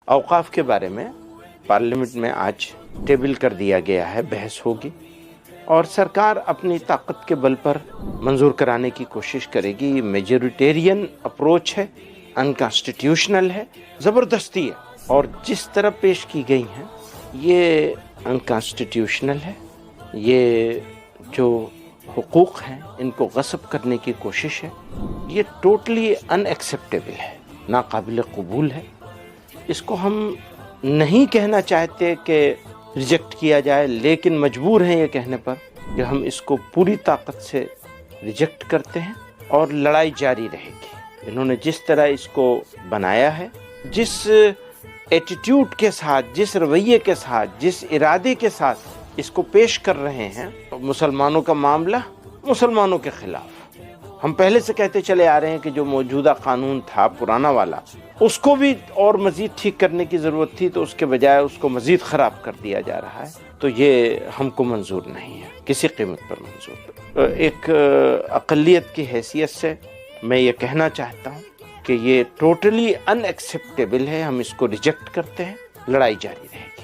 اوقاف کے بارے میں پارلیمنٹ میں آج ٹیبل کر دیا گیا ہے، بحث ہوگی اور سرکار اپنی طاقت کے بل پر منظور کرانے کی کوشش کرے گی۔ یہ میجورٹیرین اپروچ ہے، انکانسٹیٹیوشنل ہے، زبردستی ہے، اور جس طرح پیش کی گئی ہیں یہ انکانسٹیٹیوشنل ہے۔ یہ جو حقوق ہیں ان کو غصب کرنے کی کوشش ہے، یہ ٹوٹلی ان ایکسیپٹیبل ہے، ناقابل قبول ہے۔ اس کو ہم نہیں کہنا چاہتے کہ ریجیکٹ کیا جائے، لیکن مجبور ہیں یہ کہنے پر کہ ہم اس کو پوری طاقت سے ریجیکٹ کرتے ہیں اور لڑائی جاری رہے گی۔ انہوں نے جس طرح اس کو بنایا ہے، جس ایٹیٹیوڈ کے ساتھ، جس رویے کے ساتھ، جس ارادے کے ساتھ اس کو پیش کر رہے ہیں، مسلمانوں کا معاملہ مسلمانوں کے خلاف۔ ہم پہلے سے کہتے چلے آ رہے ہیں کہ جو موجودہ قانون تھا پرانا والا، اس کو بھی اور مزید ٹھیک کرنے کی ضرورت تھی، تو اس کے بجائے اس کو مزید خراب کر دیا جا رہا ہے۔ تو یہ ہم کو منظور نہیں ہے، کسی قیمت پر منظور۔ ایک اقلیت کی حیثیت سے میں یہ کہنا چاہتا ہوں کہ یہ ٹوٹلی ان ایکسیپٹیبل ہے، ہم اس کو ریجیکٹ کرتے ہیں، لڑائی جاری رہے گی۔